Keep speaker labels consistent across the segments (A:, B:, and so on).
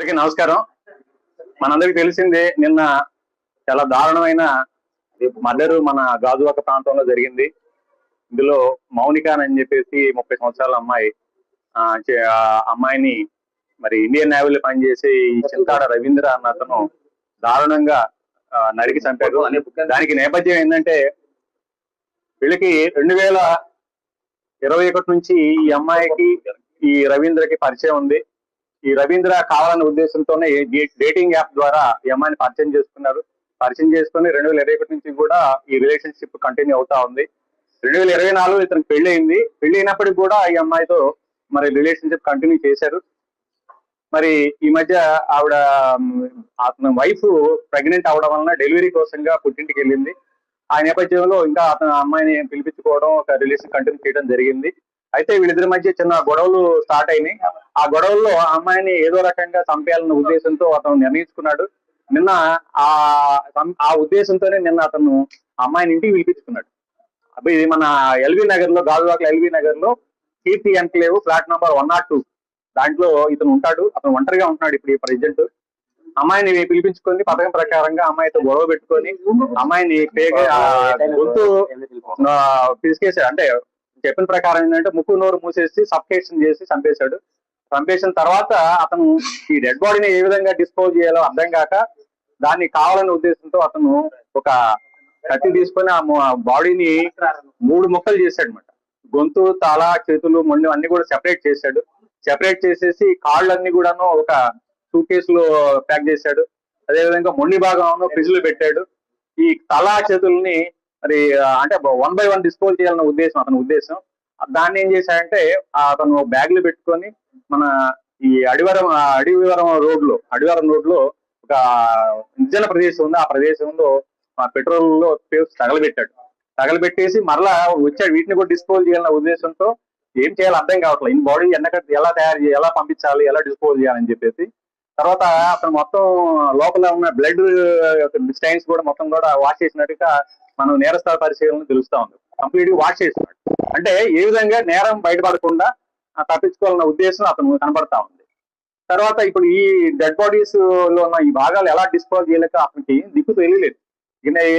A: అందరికీ నమస్కారం. మనందరికి తెలిసిందే, నిన్న చాలా దారుణమైన మర్డర్ మన గాజువాక ప్రాంతంలో జరిగింది. ఇందులో మౌనిక అని చెప్పేసి 30 సంవత్సరాల అమ్మాయి అమ్మాయిని మరి ఇండియన్ నేవీలో పనిచేసి చింతాడ రవీంద్ర అన్న అతను దారుణంగా నరికి చంపారు. దానికి నేపథ్యం ఏంటంటే, వీళ్ళకి 2021 నుంచి ఈ అమ్మాయికి ఈ రవీంద్రకి పరిచయం ఉంది. ఈ రవీంద్ర కావాలనే ఉద్దేశంతోనే డేటింగ్ యాప్ ద్వారా ఈ అమ్మాయిని పరిచయం చేసుకున్నారు. పరిచయం చేసుకుని 2021 నుంచి కూడా ఈ రిలేషన్షిప్ కంటిన్యూ అవుతా ఉంది. 2024 ఇతనికి పెళ్లి అయింది. పెళ్లి అయినప్పటికీ కూడా ఈ అమ్మాయితో మరి రిలేషన్షిప్ కంటిన్యూ చేశారు. మరి ఈ మధ్య ఆవిడ అతని వైఫ్ ప్రెగ్నెంట్ అవడం వలన డెలివరీ కోసంగా పుట్టింటికి వెళ్ళింది. ఆ నేపథ్యంలో ఇంకా అతను అమ్మాయిని పిలిపించుకోవడం, ఒక రిలేషన్ కంటిన్యూ చేయడం జరిగింది. అయితే వీళ్ళిద్దరి మధ్య చిన్న గొడవలు స్టార్ట్ అయినాయి. ఆ గొడవల్లో ఆ అమ్మాయిని ఏదో రకంగా చంపేయాలన్న ఉద్దేశంతో అతను నిర్ణయించుకున్నాడు. నిన్న ఆ ఉద్దేశంతోనే నిన్న అతను అమ్మాయిని ఇంటికి పిలిపించుకున్నాడు. అప్పుడు ఇది మన ఎల్బీ నగర్ లో, గాజువాక ఎల్బీ నగర్ లో కీర్తి ఎన్క్లేవ్ ఫ్లాట్ నంబర్ 102 దాంట్లో ఇతను ఉంటాడు. అతను ఒంటరిగా ఉంటున్నాడు ఇప్పుడు ఈ ప్రెసిడెంట్. అమ్మాయిని పిలిపించుకొని పథకం ప్రకారంగా అమ్మాయితో గొడవ పెట్టుకొని అమ్మాయిని గొంతు పిసికేసాడు. అంటే చెప్పిన ప్రకారం ఏంటంటే ముక్కు నోరు మూసేసి సఫకేషన్ చేసి చంపేశాడు. చంపేసిన తర్వాత అతను ఈ డెడ్ బాడీని ఏ విధంగా డిస్పోజ్ చేయాలో అర్థం కాక దాన్ని కావాలనే ఉద్దేశంతో అతను ఒక కత్తి తీసుకొని ఆ బాడీని 3 ముక్కలు చేశాడు అనమాట. గొంతు, తల, చేతులు, మొండి అన్ని కూడా సెపరేట్ చేశాడు. సెపరేట్ చేసేసి కాళ్ళన్నీ కూడాను ఒక సూట్ కేసులో ప్యాక్ చేశాడు. అదేవిధంగా మొండి భాగం ఫ్రిడ్జ్ లో పెట్టాడు. ఈ తల, చేతుల్ని మరి అంటే 1 by 1 డిస్పోజ్ చేయాలన్న ఉద్దేశం అతని ఉద్దేశం. దాన్ని ఏం చేశాడంటే అతను బ్యాగ్ లో పెట్టుకొని మన ఈ అడివివరం రోడ్ లో ఒక నిర్జన ప్రదేశం ఉంది. ఆ ప్రదేశంలో పెట్రోల్ లో తగలబెట్టేసి మరలా వచ్చాడు. వీటిని కూడా డిస్పోజ్ చేయాలన్న ఉద్దేశంతో ఏం చేయాలో అర్థం కావట్లేదు. ఈ బాడీ ఎలా తయారు చేయాలి, ఎలా పంపించాలి, ఎలా డిస్పోజ్ చేయాలని చెప్పేసి తర్వాత అతను మొత్తం లోపల ఉన్న బ్లడ్ స్టైన్స్ కూడా మొత్తం కూడా వాష్ చేసినట్టుగా మనం నేరస్థల పరిశీలన తెలుస్తా ఉంది. కంప్లీట్ గా వాష్ చేస్తున్నాడు. అంటే ఏ విధంగా నేరం బయటపడకుండా తప్పించుకోవాలన్న ఉద్దేశం అతను కనబడతా ఉంది. తర్వాత ఇప్పుడు ఈ డెడ్ బాడీస్ లో ఉన్న ఈ భాగాలు ఎలా డిస్పోజ్ చేయలేక అతనికి దిక్కు తెలియలేదు.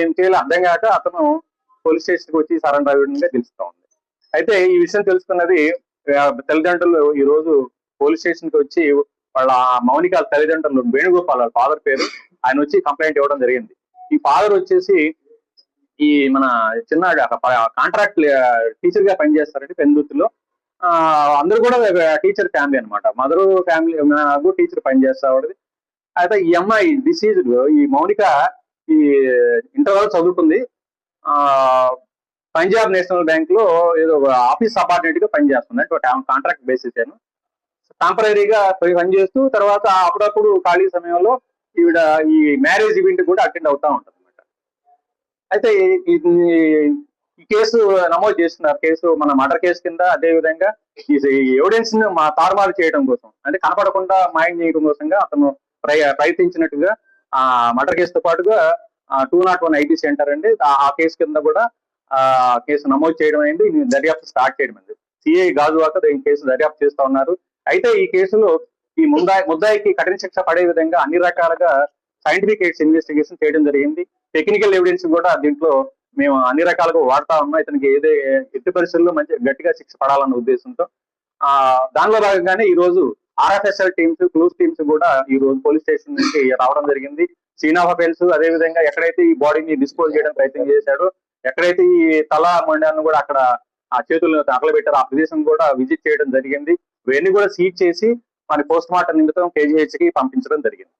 A: ఏం చేయాలో అర్థం కాక అతను పోలీస్ స్టేషన్ కి వచ్చి సరెండర్ అవ్వడంగా తెలుస్తా ఉంది. అయితే ఈ విషయం తెలుసుకున్నది తల్లిదండ్రులు ఈ రోజు పోలీస్ స్టేషన్ కి వచ్చి వాళ్ళ మౌనిక తల్లిదండ్రులు వేణుగోపాల్, వాళ్ళ ఫాదర్ పేరు, ఆయన వచ్చి కంప్లైంట్ ఇవ్వడం జరిగింది. ఈ ఫాదర్ వచ్చేసి ఈ మన చిన్న కాంట్రాక్ట్ టీచర్ గా పనిచేస్తారంటే పెందుర్తిలో. అందరూ కూడా టీచర్ ఫ్యామిలీ అనమాట. మదర్ ఫ్యామిలీ టీచర్ పనిచేస్తాడు. అయితే ఈ అమ్మాయి డిసీజ్డ్ ఈ మౌనిక ఈ ఇంటర్ వరకు చదువుకుంది. పంజాబ్ నేషనల్ బ్యాంక్ లో ఏదో ఆఫీస్ సబార్డినేట్ గా పనిచేస్తుంది. అంటే కాంట్రాక్ట్ బేసిస్ టెంపరీగా పనిచేస్తూ తర్వాత అప్పుడప్పుడు ఖాళీ సమయంలో ఈవిడ ఈ మ్యారేజ్ ఈవెంట్ కూడా అటెండ్ అవుతా ఉంటుంది అనమాట. అయితే ఈ కేసు నమోదు చేస్తున్నారు. కేసు మన మర్డర్ కేసు కింద. అదే విధంగా ఈ ఎవిడెన్స్ ను తారుమారు చేయడం కోసం, అంటే కనపడకుండా మాయం చేయడం కోసంగా అతను ప్రయత్నించినట్టుగా ఆ మర్డర్ కేసుతో పాటుగా 201 ఐటీ సెంటర్ అండి, ఆ కేసు కింద కూడా కేసు నమోదు చేయడం అయింది. దర్యాప్తు స్టార్ట్ చేయడం అయింది. సిఐ గాజువాక ఈ కేసు దర్యాప్తు చేస్తా ఉన్నారు. అయితే ఈ కేసులో ఈ ముద్దాయికి కఠిన శిక్ష పడే విధంగా అన్ని రకాలుగా సైంటిఫిక్ ఇన్వెస్టిగేషన్ చేయడం జరిగింది. టెక్నికల్ ఎవిడెన్స్ కూడా దీంట్లో మేము అన్ని రకాలుగా వాడుతా ఉన్నాం. ఇతనికి ఎట్టి పరిస్థితుల్లో మంచి గట్టిగా శిక్ష పడాలన్న ఉద్దేశంతో దానిలో భాగంగానే ఈ రోజు ఆర్ఎఫ్ఎస్ఎల్ టీమ్స్, క్లూస్ టీమ్స్ కూడా ఈ రోజు పోలీస్ స్టేషన్ నుంచి రావడం జరిగింది. సీన్ ఆఫ్ అఫెన్స్, అదేవిధంగా ఎక్కడైతే ఈ బాడీని డిస్పోజ్ చేయడం ప్రయత్నం చేశాడో, ఎక్కడైతే ఈ తల మొండాన్ని కూడా అక్కడ ఆ చేతులను తగలబెట్టారు, ఆ ప్రదేశం కూడా విజిట్ చేయడం జరిగింది. ఇవన్నీ కూడా సీజ్ చేసి మన పోస్ట్ మార్టం నిమిత్తం KGH కి పంపించడం జరిగింది.